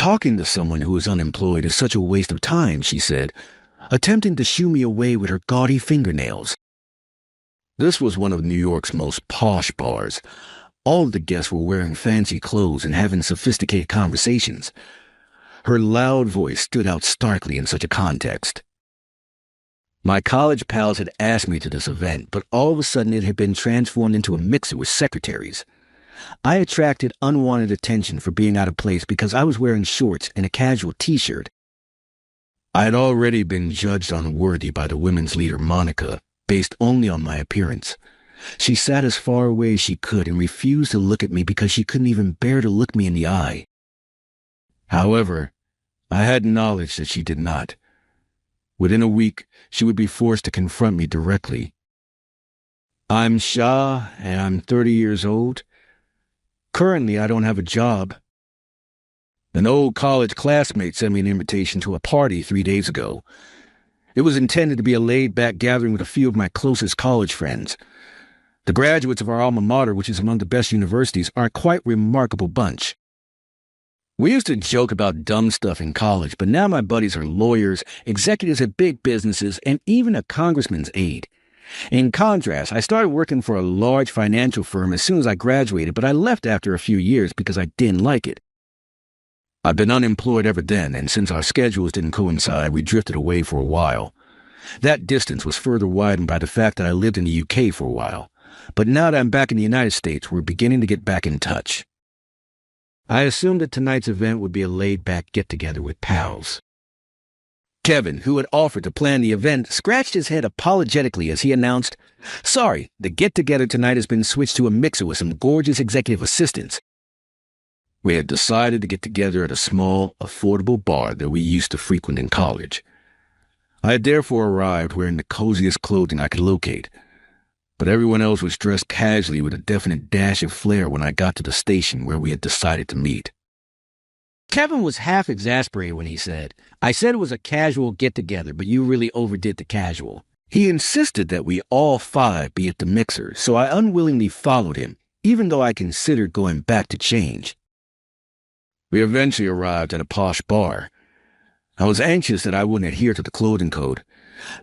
Talking to someone who is unemployed is such a waste of time, she said, attempting to shoo me away with her gaudy fingernails. This was one of New York's most posh bars. All of the guests were wearing fancy clothes and having sophisticated conversations. Her loud voice stood out starkly in such a context. My college pals had asked me to this event, but all of a sudden it had been transformed into a mixer with secretaries. I attracted unwanted attention for being out of place because I was wearing shorts and a casual t-shirt. I had already been judged unworthy by the women's leader, Monica, based only on my appearance. She sat as far away as she could and refused to look at me because she couldn't even bear to look me in the eye. However, I had knowledge that she did not. Within a week, she would be forced to confront me directly. I'm Shah, and I'm 30 years old. Currently, I don't have a job. An old college classmate sent me an invitation to a party 3 days ago. It was intended to be a laid-back gathering with a few of my closest college friends. The graduates of our alma mater, which is among the best universities, are a quite remarkable bunch. We used to joke about dumb stuff in college, but now my buddies are lawyers, executives at big businesses, and even a congressman's aide. In contrast, I started working for a large financial firm as soon as I graduated, but I left after a few years because I didn't like it. I've been unemployed ever then, and since our schedules didn't coincide, we drifted away for a while. That distance was further widened by the fact that I lived in the UK for a while. But now that I'm back in the United States, we're beginning to get back in touch. I assumed that tonight's event would be a laid-back get-together with pals. Kevin, who had offered to plan the event, scratched his head apologetically as he announced, "Sorry, the get-together tonight has been switched to a mixer with some gorgeous executive assistants." We had decided to get together at a small, affordable bar that we used to frequent in college. I had therefore arrived wearing the coziest clothing I could locate, but everyone else was dressed casually with a definite dash of flair when I got to the station where we had decided to meet. Kevin was half exasperated when he said, "I said it was a casual get-together, but you really overdid the casual." He insisted that we all five be at the mixer, so I unwillingly followed him, even though I considered going back to change. We eventually arrived at a posh bar. I was anxious that I wouldn't adhere to the clothing code.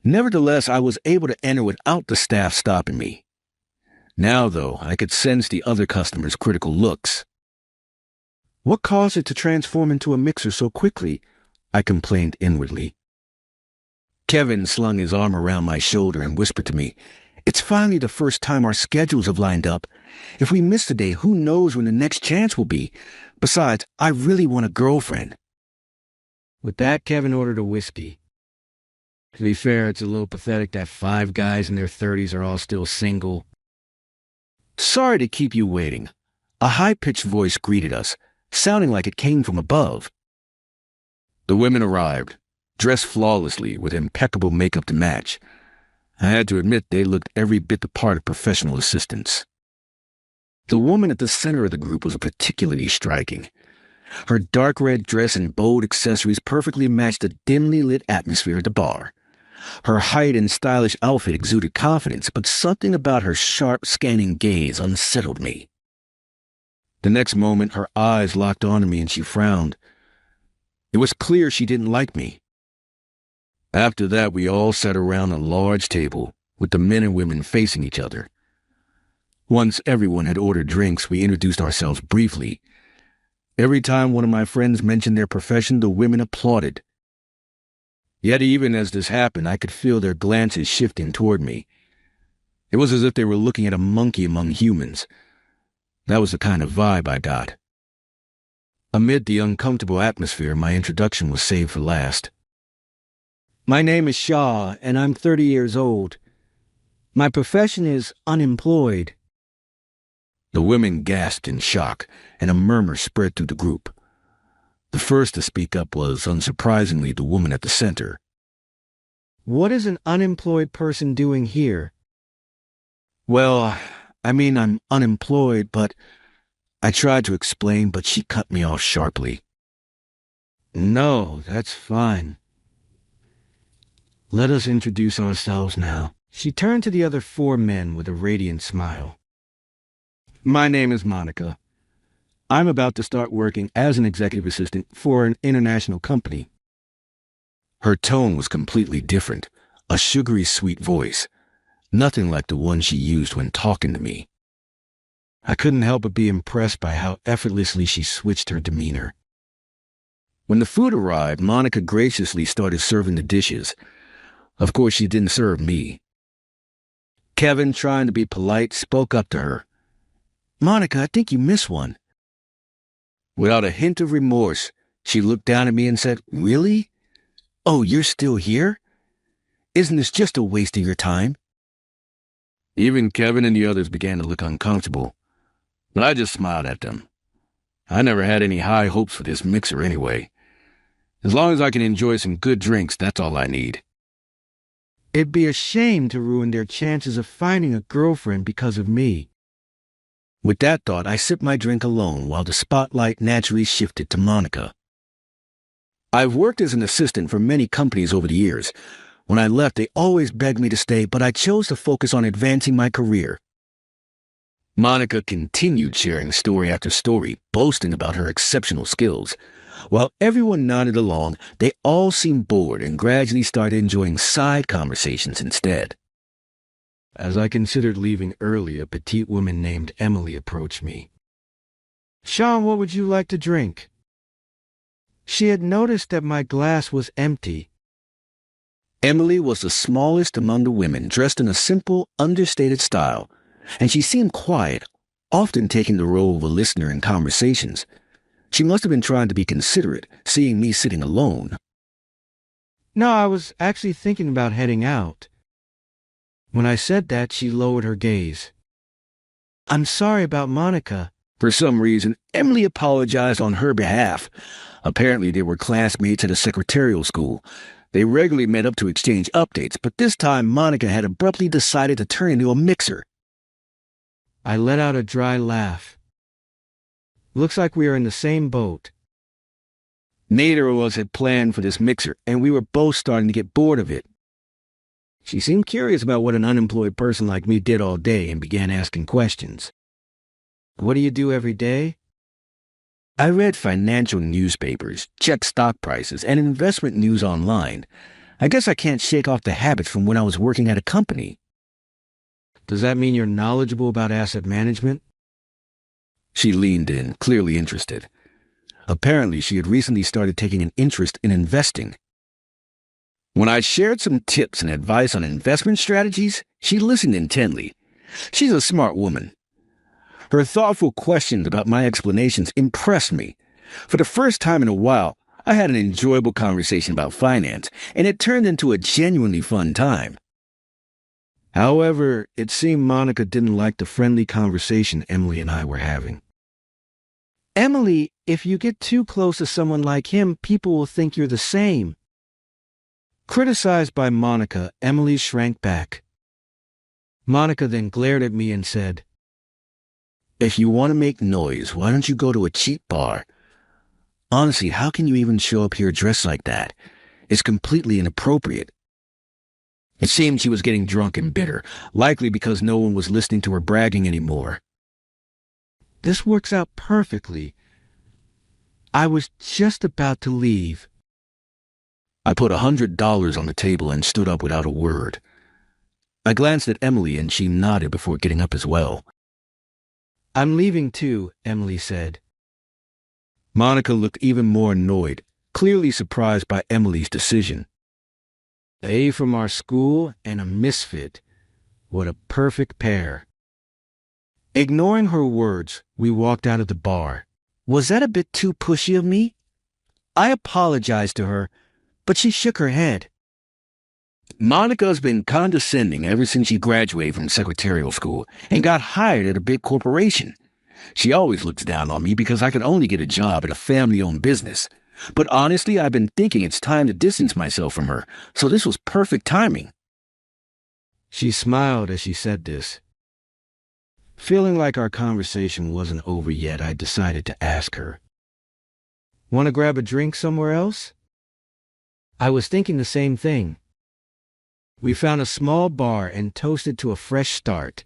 Nevertheless, I was able to enter without the staff stopping me. Now, though, I could sense the other customers' critical looks. "What caused it to transform into a mixer so quickly?" I complained inwardly. Kevin slung his arm around my shoulder and whispered to me, "It's finally the first time our schedules have lined up. If we miss today, who knows when the next chance will be? Besides, I really want a girlfriend." With that, Kevin ordered a whiskey. To be fair, it's a little pathetic that 5 guys in their 30s are all still single. "Sorry to keep you waiting." A high-pitched voice greeted us, sounding like it came from above. The women arrived, dressed flawlessly with impeccable makeup to match. I had to admit they looked every bit the part of professional assistants. The woman at the center of the group was particularly striking. Her dark red dress and bold accessories perfectly matched the dimly lit atmosphere at the bar. Her height and stylish outfit exuded confidence, but something about her sharp, scanning gaze unsettled me. The next moment, her eyes locked onto me and she frowned. It was clear she didn't like me. After that, we all sat around a large table, with the men and women facing each other. Once everyone had ordered drinks, we introduced ourselves briefly. Every time one of my friends mentioned their profession, the women applauded. Yet even as this happened, I could feel their glances shifting toward me. It was as if they were looking at a monkey among humans. That was the kind of vibe I got. Amid the uncomfortable atmosphere, my introduction was saved for last. "My name is Shah, and I'm 30 years old. My profession is unemployed." The women gasped in shock, and a murmur spread through the group. The first to speak up was, unsurprisingly, the woman at the center. "What is an unemployed person doing here?" "Well, I'm unemployed, but—" I tried to explain, but she cut me off sharply. "No, that's fine. Let us introduce ourselves now." She turned to the other 4 men with a radiant smile. "My name is Monica. I'm about to start working as an executive assistant for an international company. Her tone was completely different, a sugary sweet voice, nothing like the one she used when talking to me. I couldn't help but be impressed by how effortlessly she switched her demeanor. When the food arrived, Monica graciously started serving the dishes. Of course, she didn't serve me. Kevin, trying to be polite, spoke up to her. "Monica, I think you missed one." Without a hint of remorse, she looked down at me and said, "Really? Oh, you're still here? Isn't this just a waste of your time?" Even Kevin and the others began to look uncomfortable, but I just smiled at them. I never had any high hopes for this mixer anyway. As long as I can enjoy some good drinks, that's all I need. It'd be a shame to ruin their chances of finding a girlfriend because of me. With that thought, I sipped my drink alone while the spotlight naturally shifted to Monica. I've worked as an assistant for many companies over the years. When I left, they always begged me to stay, but I chose to focus on advancing my career. Monica continued sharing story after story, boasting about her exceptional skills. While everyone nodded along, they all seemed bored and gradually started enjoying side conversations instead. As I considered leaving early, a petite woman named Emily approached me. "Sean, what would you like to drink?" She had noticed that my glass was empty. Emily was the smallest among the women, dressed in a simple, understated style, and she seemed quiet, often taking the role of a listener in conversations. She must have been trying to be considerate, seeing me sitting alone. "No, I was actually thinking about heading out." When I said that, she lowered her gaze. "I'm sorry about Monica." For some reason, Emily apologized on her behalf. Apparently, they were classmates at a secretarial school. They regularly met up to exchange updates, but this time Monica had abruptly decided to turn into a mixer. I let out a dry laugh. "Looks like we are in the same boat." Neither of us had planned for this mixer, and we were both starting to get bored of it. She seemed curious about what an unemployed person like me did all day and began asking questions. "What do you do every day?" I read financial newspapers, checked stock prices, and investment news online. I guess I can't shake off the habits from when I was working at a company. "Does that mean you're knowledgeable about asset management?" She leaned in, clearly interested. Apparently, she had recently started taking an interest in investing. When I shared some tips and advice on investment strategies, she listened intently. She's a smart woman. Her thoughtful questions about my explanations impressed me. For the first time in a while, I had an enjoyable conversation about finance, and it turned into a genuinely fun time. However, it seemed Monica didn't like the friendly conversation Emily and I were having. "Emily, if you get too close to someone like him, people will think you're the same." Criticized by Monica, Emily shrank back. Monica then glared at me and said, "If you want to make noise, why don't you go to a cheap bar? Honestly, how can you even show up here dressed like that? It's completely inappropriate." It seemed she was getting drunk and bitter, likely because no one was listening to her bragging anymore. "This works out perfectly. I was just about to leave." I put $100 on the table and stood up without a word. I glanced at Emily and she nodded before getting up as well. "I'm leaving too," Emily said. Monica looked even more annoyed, clearly surprised by Emily's decision. A from our school and a misfit. What a perfect pair. Ignoring her words, we walked out of the bar. Was that a bit too pushy of me? I apologized to her, but she shook her head. Monica's been condescending ever since she graduated from secretarial school and got hired at a big corporation. She always looks down on me because I could only get a job at a family-owned business. But honestly, I've been thinking it's time to distance myself from her, so this was perfect timing. She smiled as she said this. Feeling like our conversation wasn't over yet, I decided to ask her, "Want to grab a drink somewhere else?" I was thinking the same thing. We found a small bar and toasted to a fresh start.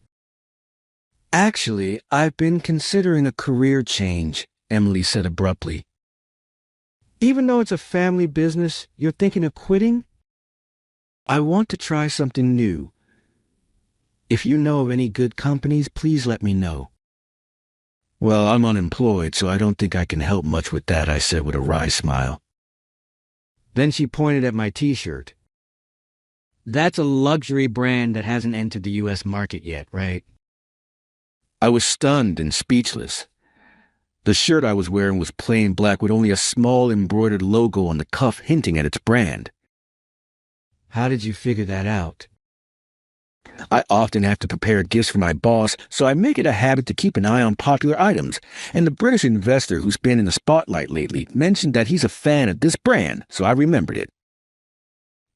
Actually, I've been considering a career change, Emily said abruptly. Even though it's a family business, you're thinking of quitting? I want to try something new. If you know of any good companies, please let me know. Well, I'm unemployed, so I don't think I can help much with that, I said with a wry smile. Then she pointed at my t-shirt. That's a luxury brand that hasn't entered the U.S. market yet, right? I was stunned and speechless. The shirt I was wearing was plain black with only a small embroidered logo on the cuff hinting at its brand. How did you figure that out? I often have to prepare gifts for my boss, so I make it a habit to keep an eye on popular items, and the British investor who's been in the spotlight lately mentioned that he's a fan of this brand, so I remembered it.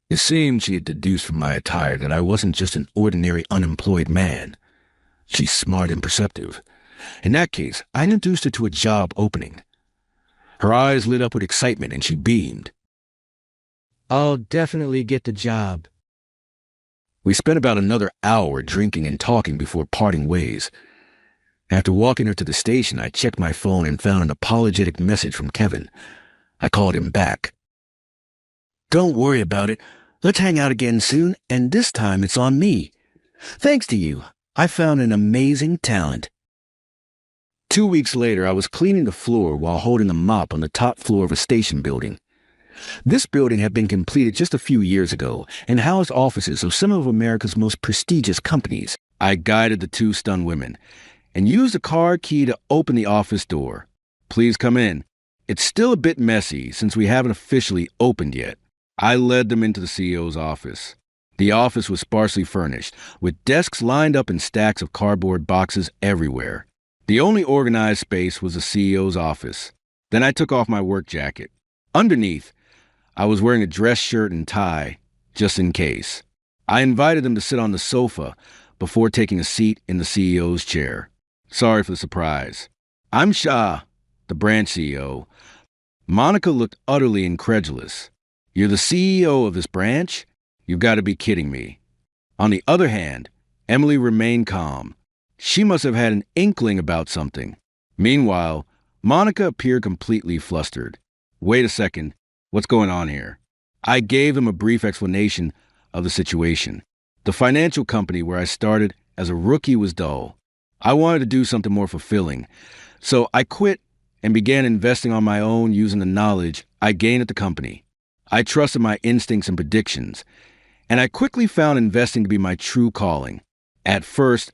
It seemed she had deduced from my attire that I wasn't just an ordinary unemployed man. She's smart and perceptive. In that case, I introduced her to a job opening. Her eyes lit up with excitement and she beamed. I'll definitely get the job. We spent about another hour drinking and talking before parting ways. After walking her to the station, I checked my phone and found an apologetic message from Kevin. I called him back. Don't worry about it. Let's hang out again soon, and this time it's on me. Thanks to you, I found an amazing talent. 2 weeks later, I was cleaning the floor while holding a mop on the top floor of a station building. This building had been completed just a few years ago and housed offices of some of America's most prestigious companies. I guided the two stunned women and used a card key to open the office door. Please come in. It's still a bit messy since we haven't officially opened yet. I led them into the CEO's office. The office was sparsely furnished, with desks lined up in stacks of cardboard boxes everywhere. The only organized space was the CEO's office. Then I took off my work jacket. Underneath, I was wearing a dress shirt and tie, just in case. I invited them to sit on the sofa before taking a seat in the CEO's chair. Sorry for the surprise. I'm Shah, the branch CEO. Monica looked utterly incredulous. You're the CEO of this branch? You've got to be kidding me. On the other hand, Emily remained calm. She must have had an inkling about something. Meanwhile, Monica appeared completely flustered. Wait a second. What's going on here? I gave them a brief explanation of the situation. The financial company where I started as a rookie was dull. I wanted to do something more fulfilling. So I quit and began investing on my own using the knowledge I gained at the company. I trusted my instincts and predictions, and I quickly found investing to be my true calling. At first,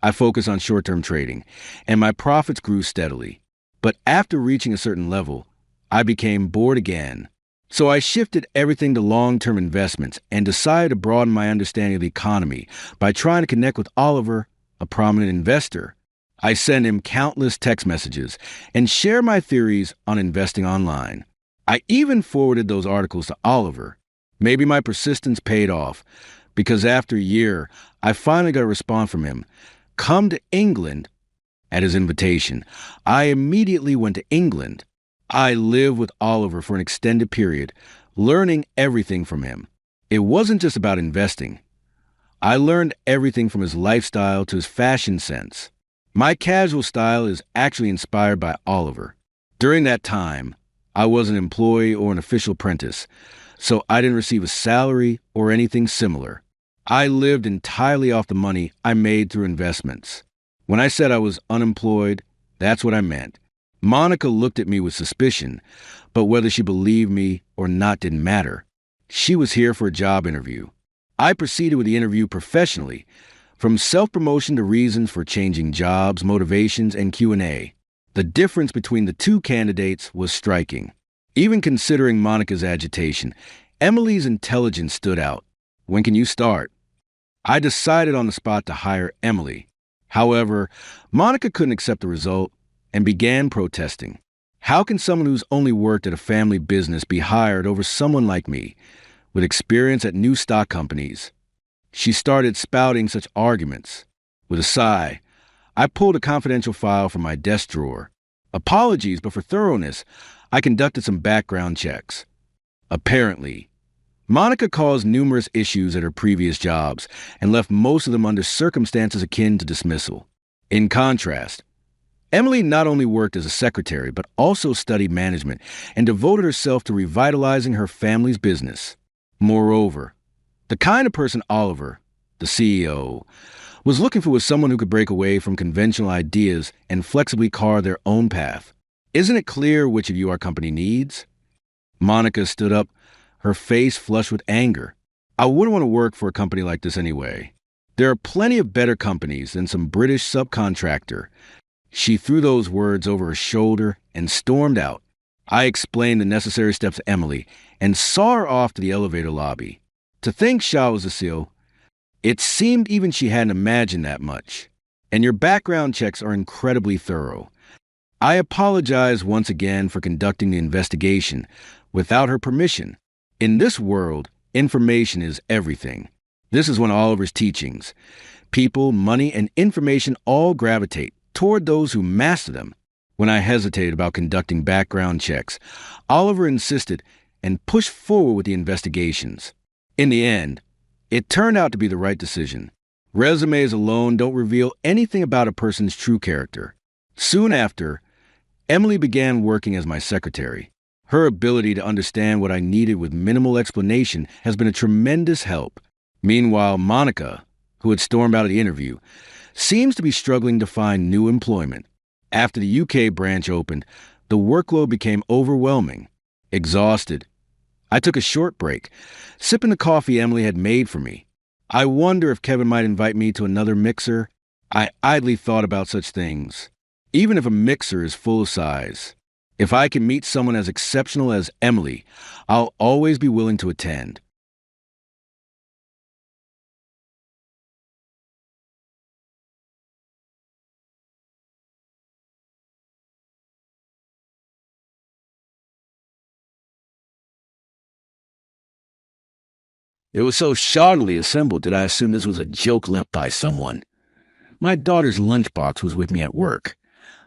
I focused on short-term trading, and my profits grew steadily. But after reaching a certain level, I became bored again. So I shifted everything to long-term investments and decided to broaden my understanding of the economy by trying to connect with Oliver, a prominent investor. I sent him countless text messages and share my theories on investing online. I even forwarded those articles to Oliver. Maybe my persistence paid off, because after a year, I finally got a response from him. Come to England at his invitation. I immediately went to England. I lived with Oliver for an extended period, learning everything from him. It wasn't just about investing. I learned everything from his lifestyle to his fashion sense. My casual style is actually inspired by Oliver. During that time, I wasn't an employee or an official apprentice, so I didn't receive a salary or anything similar. I lived entirely off the money I made through investments. When I said I was unemployed, that's what I meant. Monica looked at me with suspicion, but whether she believed me or not didn't matter. She was here for a job interview. I proceeded with the interview professionally, from self-promotion to reasons for changing jobs, motivations, and Q&A. The difference between the two candidates was striking. Even considering Monica's agitation, Emily's intelligence stood out. When can you start? I decided on the spot to hire Emily. However, Monica couldn't accept the result and began protesting. How can someone who's only worked at a family business be hired over someone like me, with experience at new stock companies? She started spouting such arguments. With a sigh, I pulled a confidential file from my desk drawer. Apologies, but for thoroughness, I conducted some background checks. Apparently, Monica caused numerous issues at her previous jobs and left most of them under circumstances akin to dismissal. In contrast, Emily not only worked as a secretary, but also studied management and devoted herself to revitalizing her family's business. Moreover, the kind of person Oliver, the CEO, was looking for was someone who could break away from conventional ideas and flexibly carve their own path. Isn't it clear which of you our company needs? Monica stood up, her face flushed with anger. I wouldn't want to work for a company like this anyway. There are plenty of better companies than some British subcontractor. She threw those words over her shoulder and stormed out. I explained the necessary steps to Emily and saw her off to the elevator lobby. To think Shaw was a seal, it seemed even she hadn't imagined that much. And your background checks are incredibly thorough. I apologize once again for conducting the investigation without her permission. In this world, information is everything. This is one of Oliver's teachings. People, money, and information all gravitate toward those who master them. When I hesitated about conducting background checks, Oliver insisted and pushed forward with the investigations. In the end, it turned out to be the right decision. Resumes alone don't reveal anything about a person's true character. Soon after, Emily began working as my secretary. Her ability to understand what I needed with minimal explanation has been a tremendous help. Meanwhile, Monica, who had stormed out of the interview, seems to be struggling to find new employment. After the UK branch opened, the workload became overwhelming. Exhausted, I took a short break, sipping the coffee Emily had made for me. I wonder if Kevin might invite me to another mixer. I idly thought about such things. Even if a mixer is full size, if I can meet someone as exceptional as Emily, I'll always be willing to attend. It was so shoddily assembled that I assumed this was a joke left by someone. My daughter's lunchbox was with me at work.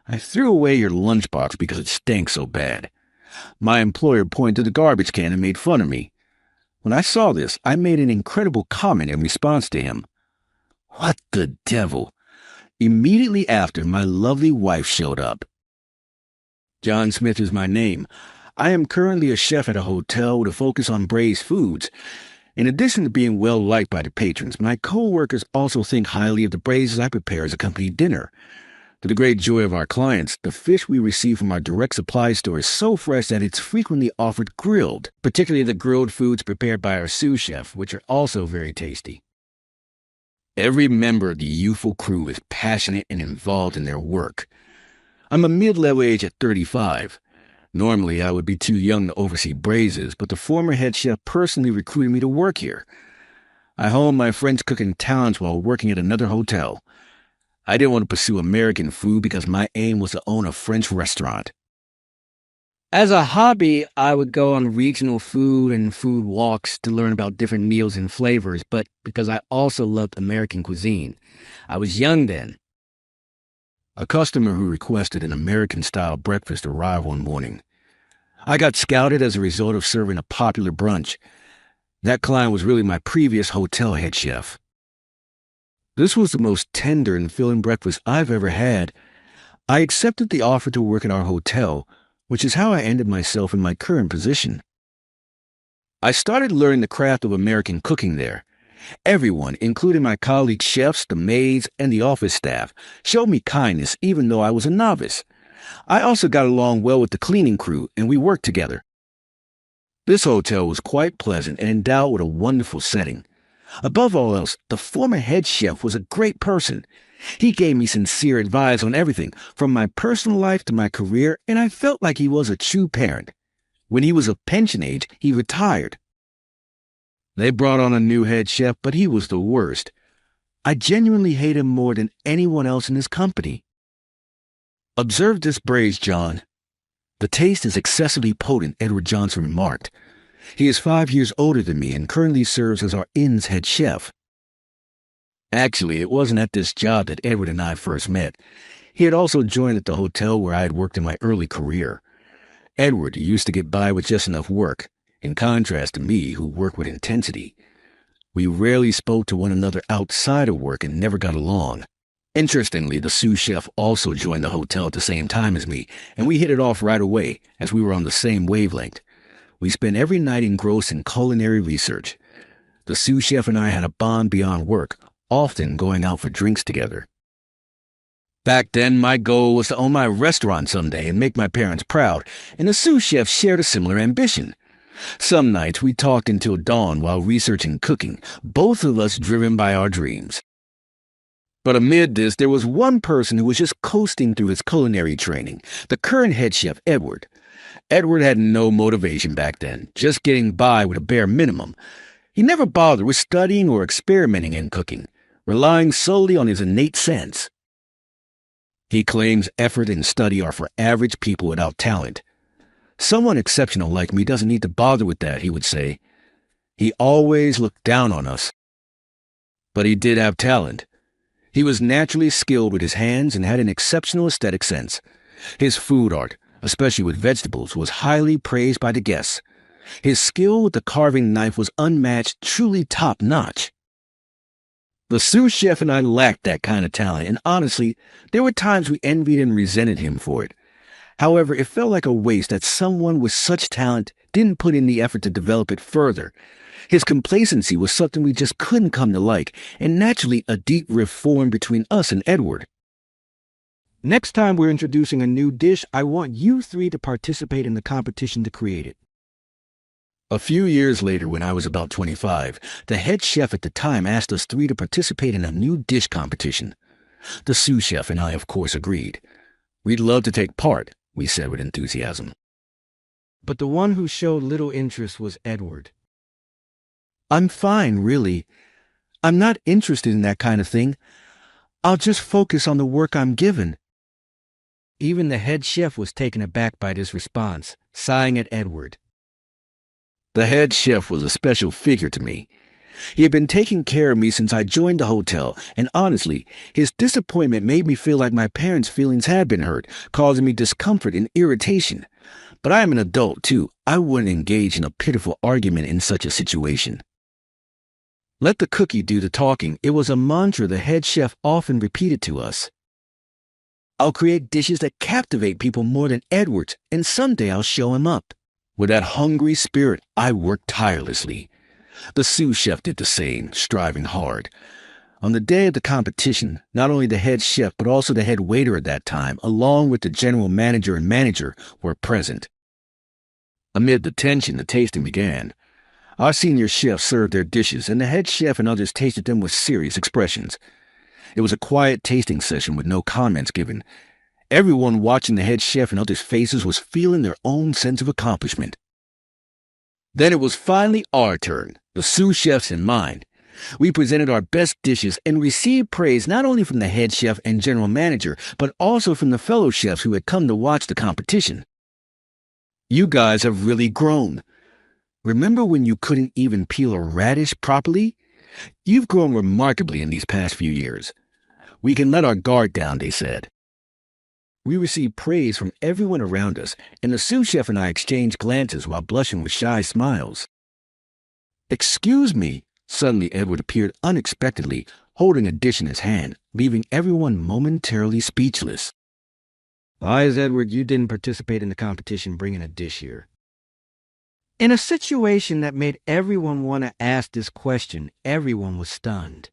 I threw away your lunchbox because it stank so bad. My employer pointed to the garbage can and made fun of me. When I saw this, I made an incredible comment in response to him. What the devil? Immediately after, my lovely wife showed up. John Smith is my name. I am currently a chef at a hotel with a focus on braised foods. In addition to being well-liked by the patrons, my co-workers also think highly of the braises I prepare as a company dinner. To the great joy of our clients, the fish we receive from our direct supply store is so fresh that it's frequently offered grilled, particularly the grilled foods prepared by our sous chef, which are also very tasty. Every member of the youthful crew is passionate and involved in their work. I'm a mid-level age at 35. Normally, I would be too young to oversee braises, but the former head chef personally recruited me to work here. I honed my French cooking talents while working at another hotel. I didn't want to pursue American food because my aim was to own a French restaurant. As a hobby, I would go on regional food and food walks to learn about different meals and flavors, but because I also loved American cuisine. I was young then. A customer who requested an American-style breakfast arrived one morning. I got scouted as a result of serving a popular brunch. That client was really my previous hotel head chef. This was the most tender and filling breakfast I've ever had. I accepted the offer to work at our hotel, which is how I ended myself in my current position. I started learning the craft of American cooking there. Everyone, including my colleague chefs, the maids, and the office staff, showed me kindness even though I was a novice. I also got along well with the cleaning crew, and we worked together. This hotel was quite pleasant and endowed with a wonderful setting. Above all else, the former head chef was a great person. He gave me sincere advice on everything, from my personal life to my career, and I felt like he was a true parent. When he was of pension age, he retired. They brought on a new head chef, but he was the worst. I genuinely hate him more than anyone else in his company. Observe this braise, John. The taste is excessively potent, Edward Johnson remarked. He is 5 years older than me and currently serves as our inn's head chef. Actually, it wasn't at this job that Edward and I first met. He had also joined at the hotel where I had worked in my early career. Edward used to get by with just enough work, in contrast to me, who worked with intensity. We rarely spoke to one another outside of work and never got along. Interestingly, the sous chef also joined the hotel at the same time as me, and we hit it off right away as we were on the same wavelength. We spent every night engrossed in culinary research. The sous chef and I had a bond beyond work, often going out for drinks together. Back then, my goal was to own my restaurant someday and make my parents proud, and the sous chef shared a similar ambition. Some nights we talked until dawn while researching cooking, both of us driven by our dreams. But amid this, there was one person who was just coasting through his culinary training, the current head chef, Edward. Edward had no motivation back then, just getting by with a bare minimum. He never bothered with studying or experimenting in cooking, relying solely on his innate sense. He claims effort and study are for average people without talent. Someone exceptional like me doesn't need to bother with that, he would say. He always looked down on us. But he did have talent. He was naturally skilled with his hands and had an exceptional aesthetic sense. His food art, especially with vegetables, was highly praised by the guests. His skill with the carving knife was unmatched, truly top-notch. The sous chef and I lacked that kind of talent, and honestly, there were times we envied and resented him for it. However, it felt like a waste that someone with such talent didn't put in the effort to develop it further. His complacency was something we just couldn't come to like, and naturally a deep rift formed between us and Edward. Next time we're introducing a new dish, I want you three to participate in the competition to create it. A few years later, when I was about 25, the head chef at the time asked us three to participate in a new dish competition. The sous chef and I, of course, agreed. We'd love to take part, we said with enthusiasm. But the one who showed little interest was Edward. I'm fine, really. I'm not interested in that kind of thing. I'll just focus on the work I'm given. Even the head chef was taken aback by this response, sighing at Edward. The head chef was a special figure to me. He had been taking care of me since I joined the hotel, and honestly, his disappointment made me feel like my parents' feelings had been hurt, causing me discomfort and irritation. But I am an adult, too. I wouldn't engage in a pitiful argument in such a situation. Let the cookie do the talking. It was a mantra the head chef often repeated to us. I'll create dishes that captivate people more than Edward's, and someday I'll show him up. With that hungry spirit, I worked tirelessly. The sous chef did the same, striving hard. On the day of the competition, not only the head chef but also the head waiter at that time, along with the general manager and manager, were present. Amid the tension, the tasting began. Our senior chefs served their dishes, and the head chef and others tasted them with serious expressions. It was a quiet tasting session with no comments given. Everyone watching the head chef and others' faces was feeling their own sense of accomplishment. Then it was finally our turn, the sous chefs and mine. We presented our best dishes and received praise not only from the head chef and general manager, but also from the fellow chefs who had come to watch the competition. You guys have really grown. Remember when you couldn't even peel a radish properly? You've grown remarkably in these past few years. We can let our guard down, they said. We received praise from everyone around us, and the sous chef and I exchanged glances while blushing with shy smiles. Excuse me. Suddenly Edward appeared unexpectedly, holding a dish in his hand, leaving everyone momentarily speechless. Why is Edward, you didn't participate in the competition bringing a dish here? In a situation that made everyone want to ask this question, everyone was stunned.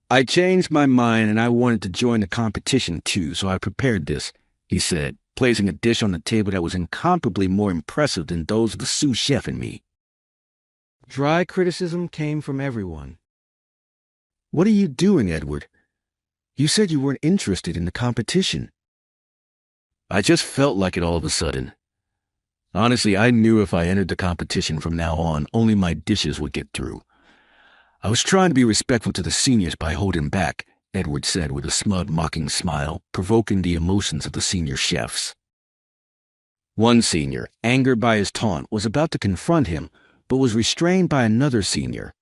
I changed my mind and I wanted to join the competition too, so I prepared this, he said, placing a dish on the table that was incomparably more impressive than those of the sous chef and me. Dry criticism came from everyone. What are you doing, Edward? You said you weren't interested in the competition. I just felt like it all of a sudden. Honestly, I knew if I entered the competition from now on, only my dishes would get through. I was trying to be respectful to the seniors by holding back, Edward said with a smug, mocking smile, provoking the emotions of the senior chefs. One senior, angered by his taunt, was about to confront him, but was restrained by another senior.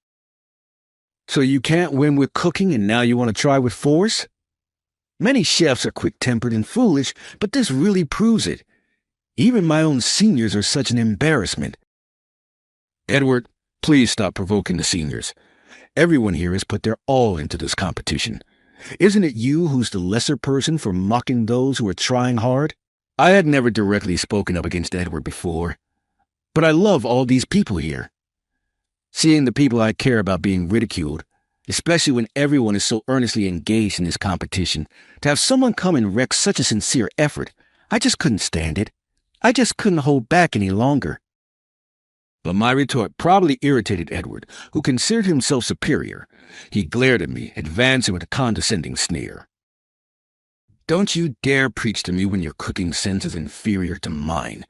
So you can't win with cooking and now you want to try with force? Many chefs are quick-tempered and foolish, but this really proves it. Even my own seniors are such an embarrassment. Edward, please stop provoking the seniors. Everyone here has put their all into this competition. Isn't it you who's the lesser person for mocking those who are trying hard? I had never directly spoken up against Edward before, but I love all these people here. Seeing the people I care about being ridiculed, especially when everyone is so earnestly engaged in this competition, to have someone come and wreck such a sincere effort, I just couldn't stand it. I just couldn't hold back any longer. But my retort probably irritated Edward, who considered himself superior. He glared at me, advancing with a condescending sneer. Don't you dare preach to me when your cooking sense is inferior to mine.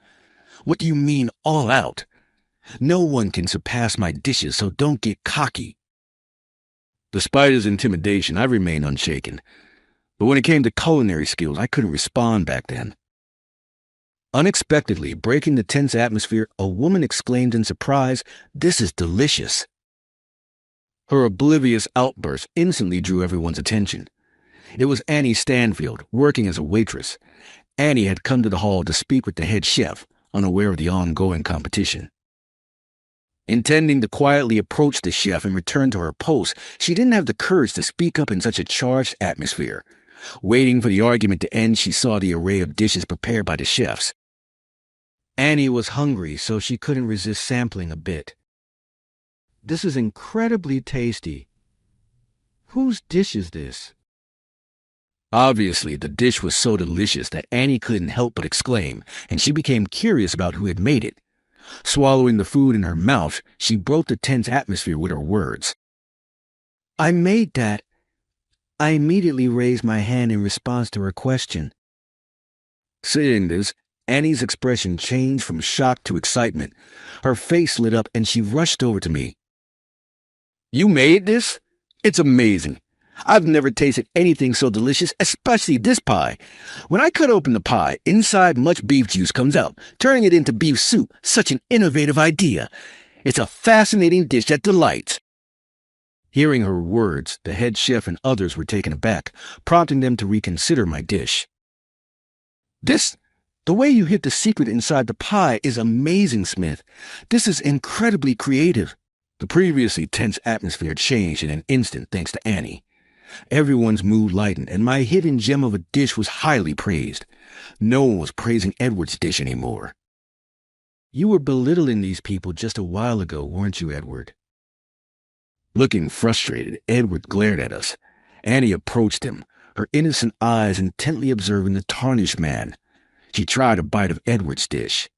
What do you mean, all out? No one can surpass my dishes, so don't get cocky. Despite his intimidation, I remained unshaken. But when it came to culinary skills, I couldn't respond back then. Unexpectedly, breaking the tense atmosphere, a woman exclaimed in surprise, "This is delicious." Her oblivious outburst instantly drew everyone's attention. It was Annie Stanfield, working as a waitress. Annie had come to the hall to speak with the head chef, unaware of the ongoing competition. Intending to quietly approach the chef and return to her post, she didn't have the courage to speak up in such a charged atmosphere. Waiting for the argument to end, she saw the array of dishes prepared by the chefs. Annie was hungry, so she couldn't resist sampling a bit. "This is incredibly tasty. Whose dish is this?" Obviously, the dish was so delicious that Annie couldn't help but exclaim, and she became curious about who had made it. Swallowing the food in her mouth, she broke the tense atmosphere with her words. "I made that." I immediately raised my hand in response to her question. Saying this, Annie's expression changed from shock to excitement. Her face lit up and she rushed over to me. "You made this? It's amazing. I've never tasted anything so delicious, especially this pie. When I cut open the pie, inside much beef juice comes out, turning it into beef soup. Such an innovative idea. It's a fascinating dish that delights." Hearing her words, the head chef and others were taken aback, prompting them to reconsider my dish. The way you hid the secret inside the pie is amazing, Smith. This is incredibly creative." The previously tense atmosphere changed in an instant thanks to Annie. Everyone's mood lightened, and my hidden gem of a dish was highly praised. No one was praising Edward's dish anymore. "You were belittling these people just a while ago, weren't you, Edward?" Looking frustrated, Edward glared at us. Annie approached him, her innocent eyes intently observing the tarnished man. She tried a bite of Edward's dish.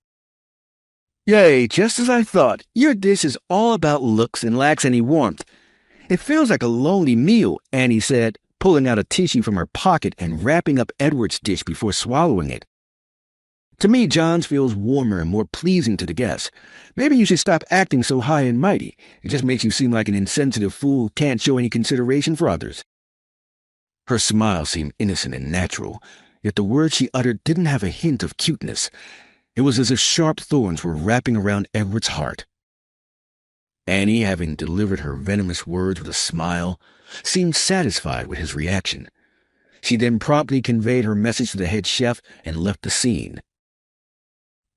"Yay, just as I thought. Your dish is all about looks and lacks any warmth. It feels like a lonely meal," Annie said, pulling out a tissue from her pocket and wrapping up Edward's dish before swallowing it. "To me, John's feels warmer and more pleasing to the guests. Maybe you should stop acting so high and mighty. It just makes you seem like an insensitive fool who can't show any consideration for others." Her smile seemed innocent and natural, yet the words she uttered didn't have a hint of cuteness. It was as if sharp thorns were wrapping around Edward's heart. Annie, having delivered her venomous words with a smile, seemed satisfied with his reaction. She then promptly conveyed her message to the head chef and left the scene.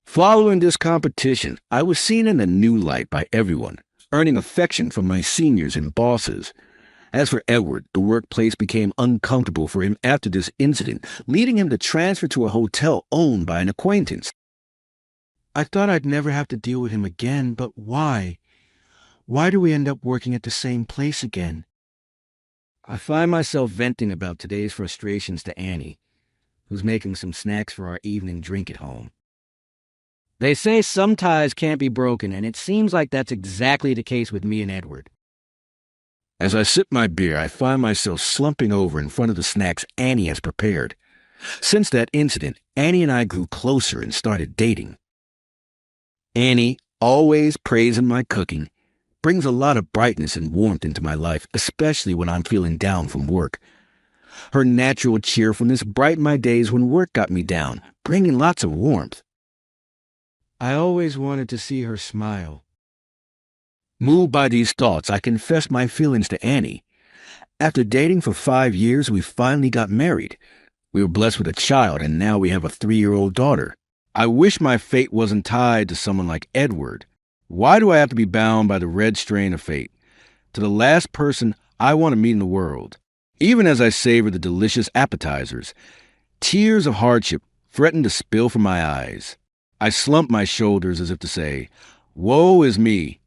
Following this competition, I was seen in a new light by everyone, earning affection from my seniors and bosses. As for Edward, the workplace became uncomfortable for him after this incident, leading him to transfer to a hotel owned by an acquaintance. I thought I'd never have to deal with him again, but why? Why do we end up working at the same place again? I find myself venting about today's frustrations to Annie, who's making some snacks for our evening drink at home. They say some ties can't be broken, and it seems like that's exactly the case with me and Edward. As I sip my beer, I find myself slumping over in front of the snacks Annie has prepared. Since that incident, Annie and I grew closer and started dating. Annie, always praising my cooking, brings a lot of brightness and warmth into my life, especially when I'm feeling down from work. Her natural cheerfulness brightened my days when work got me down, bringing lots of warmth. I always wanted to see her smile. Moved by these thoughts, I confessed my feelings to Annie. After dating for 5 years, we finally got married. We were blessed with a child, and now we have a 3-year-old daughter. I wish my fate wasn't tied to someone like Edward. Why do I have to be bound by the red strain of fate? To the last person I want to meet in the world, Even as I savored the delicious appetizers, tears of hardship threatened to spill from my eyes. I slumped my shoulders as if to say, "Woe is me."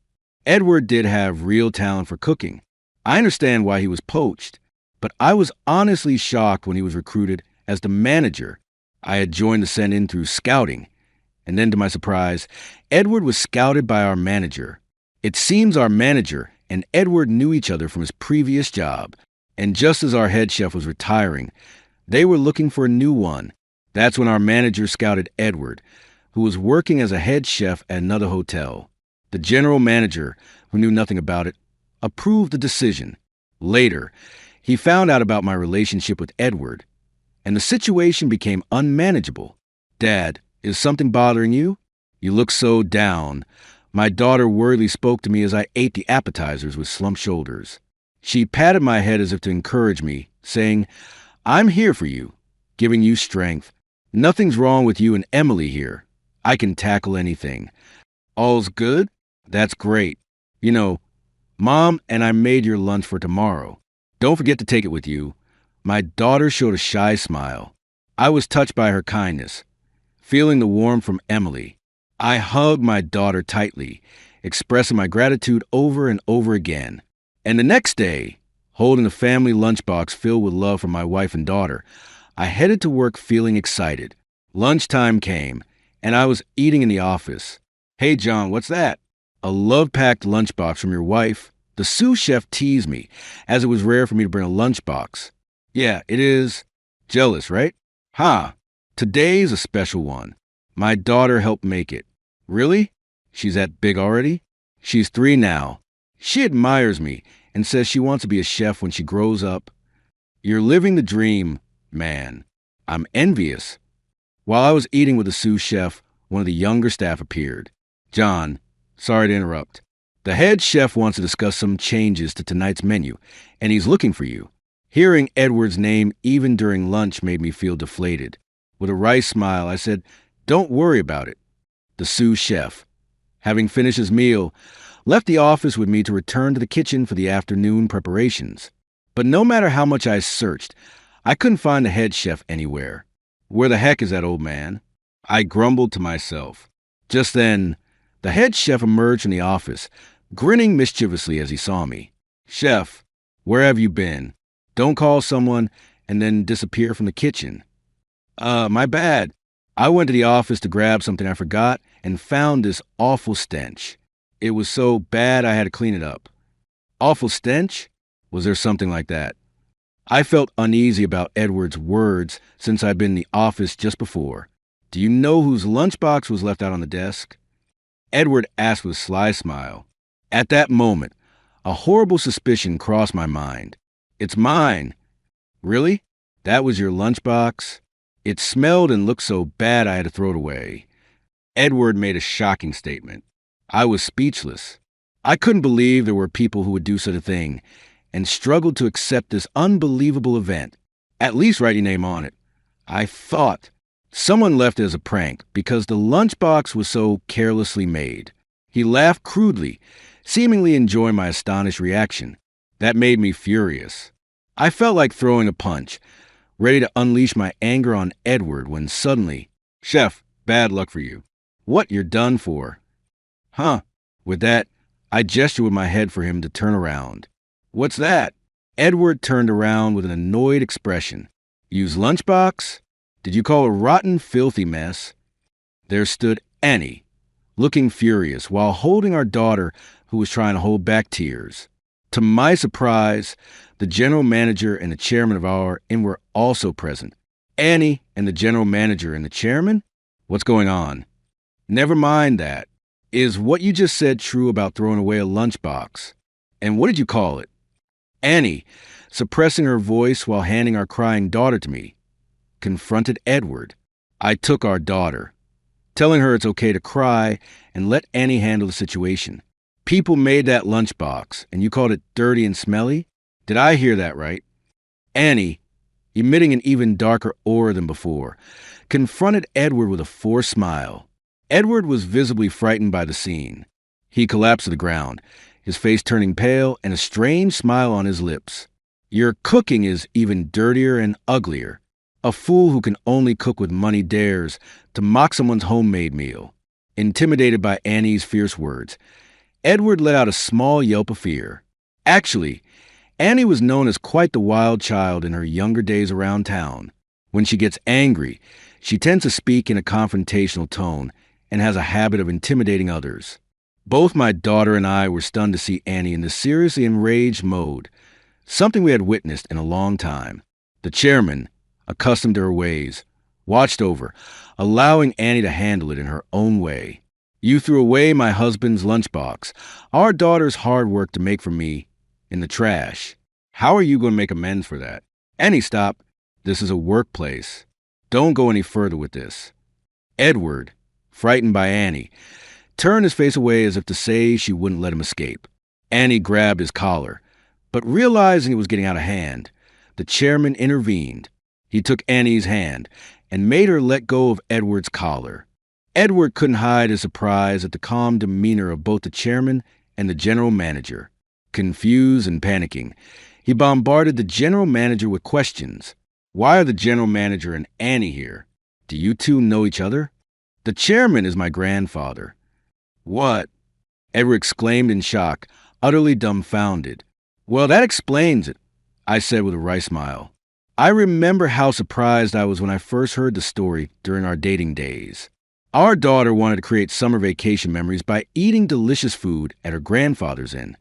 Edward did have real talent for cooking. I understand why he was poached, but I was honestly shocked when he was recruited as the manager. I had joined the send-in through scouting, and then to my surprise, Edward was scouted by our manager. It seems our manager and Edward knew each other from his previous job, and just as our head chef was retiring, they were looking for a new one. That's when our manager scouted Edward, who was working as a head chef at another hotel. The general manager, who knew nothing about it, approved the decision. Later, he found out about my relationship with Edward, and the situation became unmanageable. "Dad, is something bothering you? You look so down." My daughter worriedly spoke to me as I ate the appetizers with slumped shoulders. She patted my head as if to encourage me, saying, "I'm here for you, giving you strength. Nothing's wrong with you and Emily here. I can tackle anything." "All's good? That's great. You know, Mom and I made your lunch for tomorrow. Don't forget to take it with you." My daughter showed a shy smile. I was touched by her kindness, feeling the warmth from Emily. I hugged my daughter tightly, expressing my gratitude over and over again. And the next day, holding a family lunchbox filled with love from my wife and daughter, I headed to work feeling excited. Lunchtime came, and I was eating in the office. "Hey, John, what's that?" "A love-packed lunchbox from your wife." The sous chef teased me, as it was rare for me to bring a lunchbox. "Yeah, it is." "Jealous, right?" "Huh. Today's a special one. My daughter helped make it." "Really? She's that big already?" "She's 3 now. She admires me and says she wants to be a chef when she grows up." "You're living the dream, man. I'm envious." While I was eating with the sous chef, one of the younger staff appeared. "John, sorry to interrupt. The head chef wants to discuss some changes to tonight's menu, and he's looking for you." Hearing Edward's name even during lunch made me feel deflated. With a wry smile, I said, "Don't worry about it." The sous chef, having finished his meal, left the office with me to return to the kitchen for the afternoon preparations. But no matter how much I searched, I couldn't find the head chef anywhere. "Where the heck is that old man?" I grumbled to myself. Just then, the head chef emerged from the office, grinning mischievously as he saw me. "Chef, where have you been? Don't call someone and then disappear from the kitchen." My bad. I went to the office to grab something I forgot and found this awful stench. It was so bad I had to clean it up." "Awful stench? Was there something like that?" I felt uneasy about Edward's words since I'd been in the office just before. "Do you know whose lunchbox was left out on the desk?" Edward asked with a sly smile. At that moment, a horrible suspicion crossed my mind. "It's mine." "Really? That was your lunchbox?" "It smelled and looked so bad I had to throw it away." Edward made a shocking statement. I was speechless. I couldn't believe there were people who would do such a thing, and struggled to accept this unbelievable event. "At least write your name on it." I thought. Someone left it as a prank because the lunchbox was so carelessly made. He laughed crudely, seemingly enjoying my astonished reaction. That made me furious. I felt like throwing a punch, ready to unleash my anger on Edward when suddenly, "Chef, bad luck for you." "What, you're done for?" "Huh." With that, I gestured with my head for him to turn around. "What's that?" Edward turned around with an annoyed expression. "Use lunchbox? Did you call a rotten, filthy mess?" There stood Annie, looking furious, while holding our daughter, who was trying to hold back tears. To my surprise, the general manager and the chairman of our inn were also present. "Annie and the general manager and the chairman? What's going on?" "Never mind that. Is what you just said true about throwing away a lunchbox? And what did you call it?" Annie, suppressing her voice while handing our crying daughter to me, confronted Edward. I took our daughter, telling her it's okay to cry and let Annie handle the situation. "People made that lunchbox, and you called it dirty and smelly? Did I hear that right?" Annie, emitting an even darker aura than before, confronted Edward with a forced smile. Edward was visibly frightened by the scene. He collapsed to the ground, his face turning pale and a strange smile on his lips. Your cooking is even dirtier and uglier. A fool who can only cook with money dares to mock someone's homemade meal. Intimidated by Annie's fierce words, Edward let out a small yelp of fear. Actually, Annie was known as quite the wild child in her younger days around town. When she gets angry, she tends to speak in a confrontational tone and has a habit of intimidating others. Both my daughter and I were stunned to see Annie in this seriously enraged mode, something we had witnessed in a long time. The chairman, accustomed to her ways, watched over, allowing Annie to handle it in her own way. You threw away my husband's lunchbox, our daughter's hard work to make for me, in the trash. How are you going to make amends for that? Annie, stop. This is a workplace. Don't go any further with this. Edward, frightened by Annie, turned his face away as if to say she wouldn't let him escape. Annie grabbed his collar, but realizing it was getting out of hand, the chairman intervened. He took Annie's hand and made her let go of Edward's collar. Edward couldn't hide his surprise at the calm demeanor of both the chairman and the general manager. Confused and panicking, he bombarded the general manager with questions. Why are the general manager and Annie here? Do you two know each other? The chairman is my grandfather. What? Edward exclaimed in shock, utterly dumbfounded. Well, that explains it, I said with a wry smile. I remember how surprised I was when I first heard the story during our dating days. Our daughter wanted to create summer vacation memories by eating delicious food at her grandfather's inn.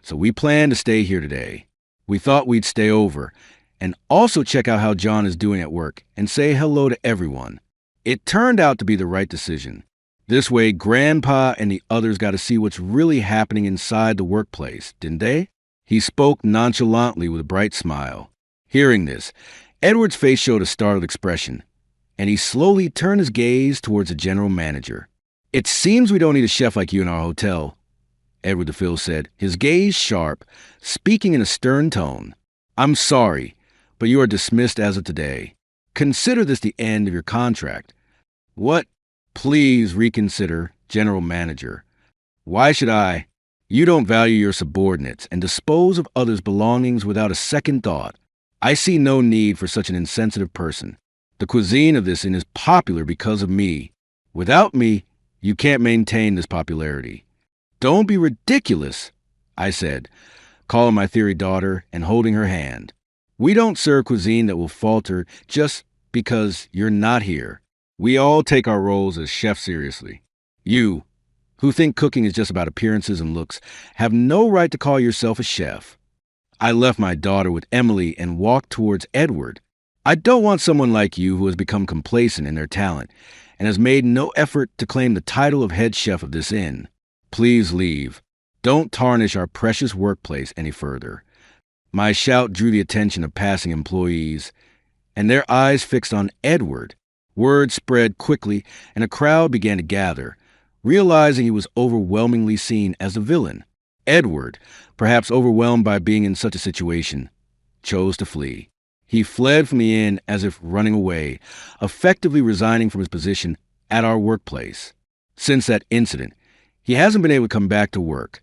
So we planned to stay here today. We thought we'd stay over and also check out how John is doing at work and say hello to everyone. It turned out to be the right decision. This way, Grandpa and the others got to see what's really happening inside the workplace, didn't they? He spoke nonchalantly with a bright smile. Hearing this, Edward's face showed a startled expression, and he slowly turned his gaze towards the general manager. It seems we don't need a chef like you in our hotel, Edward DeFille said, his gaze sharp, speaking in a stern tone. I'm sorry, but you are dismissed as of today. Consider this the end of your contract. What? Please reconsider, general manager. Why should I? You don't value your subordinates and dispose of others' belongings without a second thought. I see no need for such an insensitive person. The cuisine of this inn is popular because of me. Without me, you can't maintain this popularity. Don't be ridiculous, I said, calling my theory daughter and holding her hand. We don't serve cuisine that will falter just because you're not here. We all take our roles as chefs seriously. You, who think cooking is just about appearances and looks, have no right to call yourself a chef. I left my daughter with Emily and walked towards Edward. I don't want someone like you who has become complacent in their talent and has made no effort to claim the title of head chef of this inn. Please leave. Don't tarnish our precious workplace any further. My shout drew the attention of passing employees, and their eyes fixed on Edward. Word spread quickly, and a crowd began to gather, realizing he was overwhelmingly seen as the villain. Edward, perhaps overwhelmed by being in such a situation, chose to flee. He fled from the inn as if running away, effectively resigning from his position at our workplace. Since that incident, he hasn't been able to come back to work,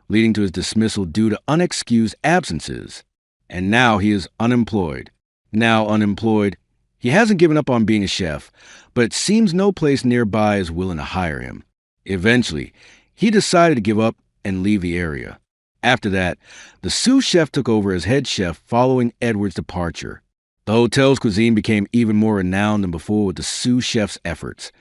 leading to his dismissal due to unexcused absences. And now he is unemployed. Now unemployed, he hasn't given up on being a chef, but it seems no place nearby is willing to hire him. Eventually, he decided to give up and leave the area. After that, the sous chef took over as head chef following Edward's departure. The hotel's cuisine became even more renowned than before with the sous chef's efforts,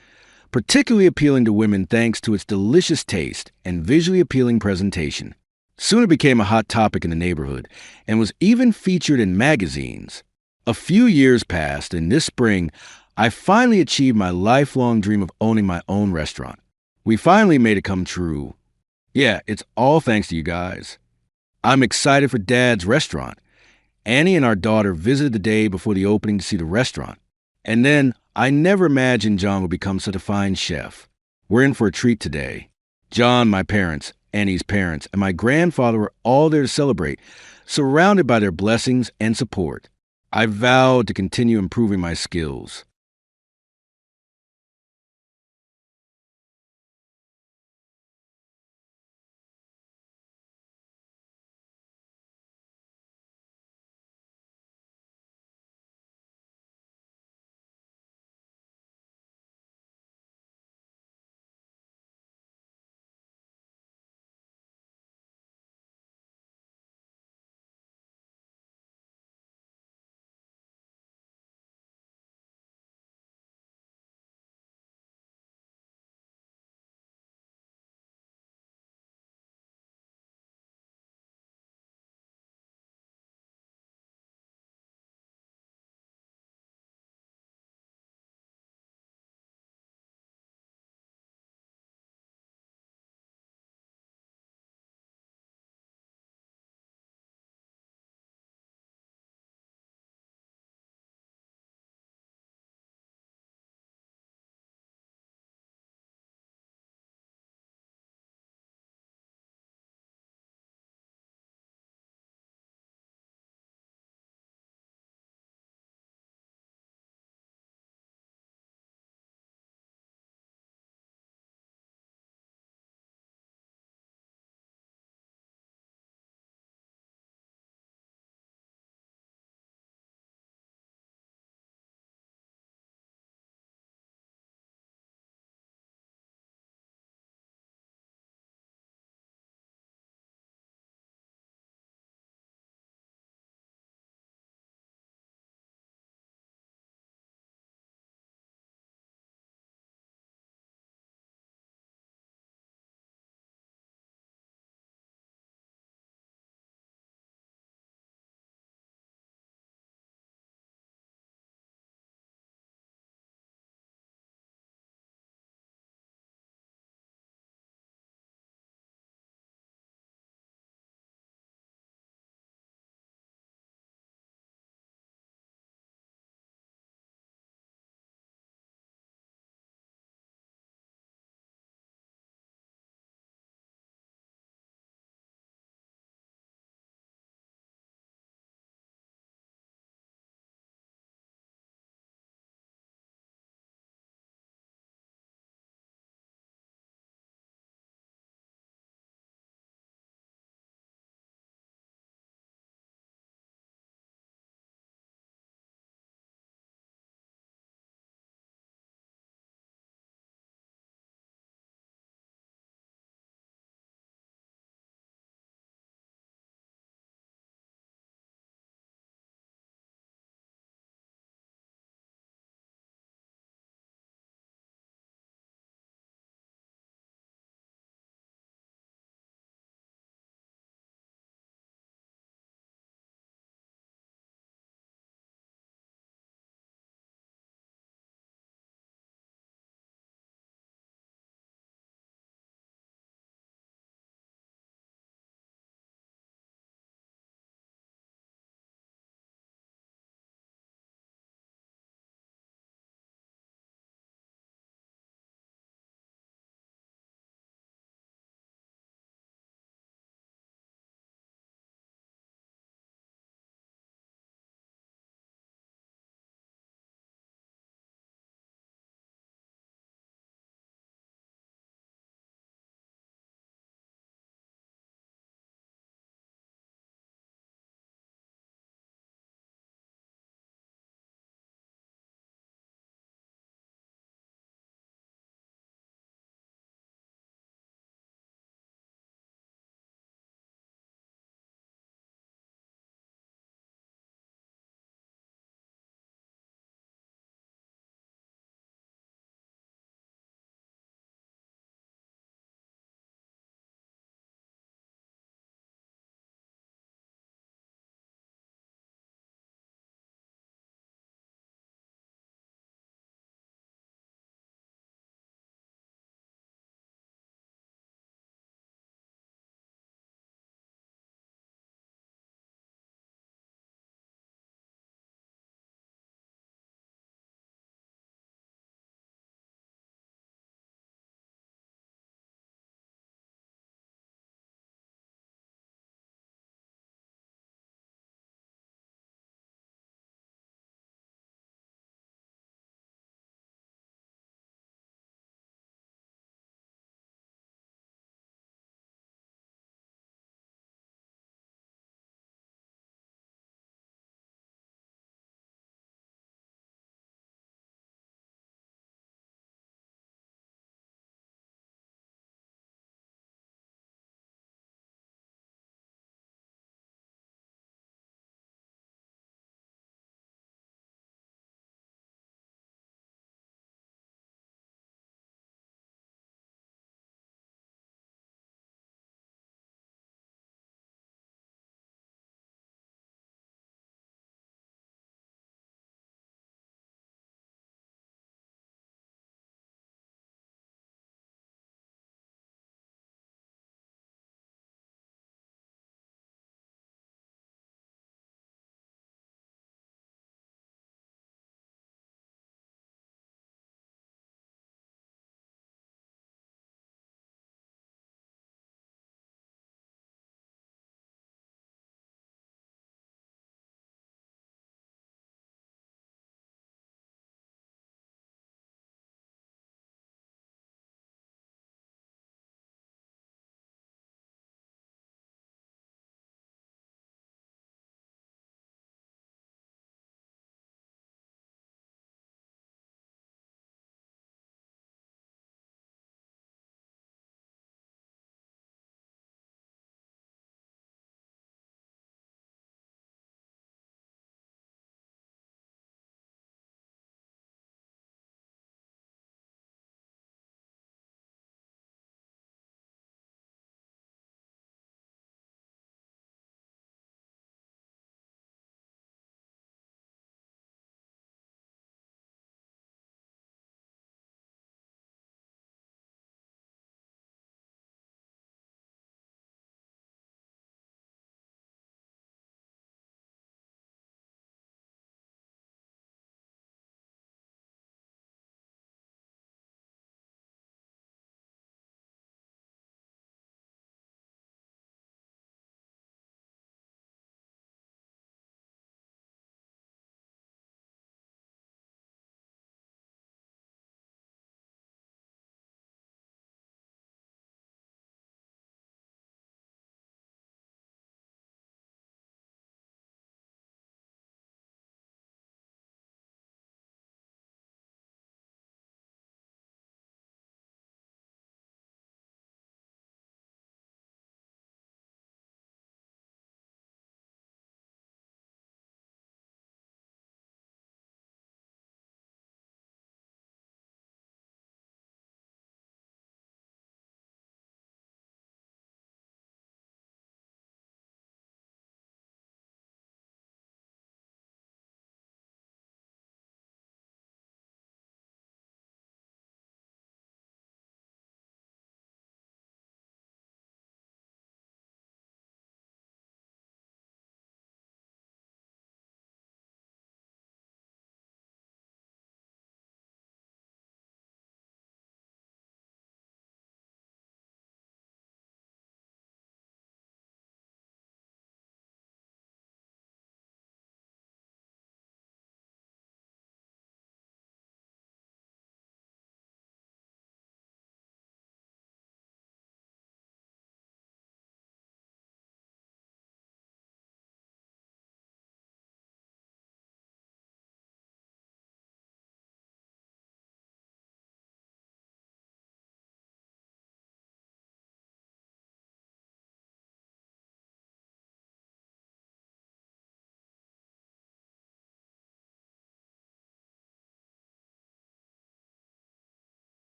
particularly appealing to women thanks to its delicious taste and visually appealing presentation. Soon it became a hot topic in the neighborhood and was even featured in magazines. A few years passed, and this spring, I finally achieved my lifelong dream of owning my own restaurant. We finally made it come true. Yeah, it's all thanks to you guys. I'm excited for Dad's restaurant. Annie and our daughter visited the day before the opening to see the restaurant. And then I never imagined John would become such a fine chef. We're in for a treat today. John, my parents, Annie's parents, and my grandfather were all there to celebrate, surrounded by their blessings and support. I vowed to continue improving my skills.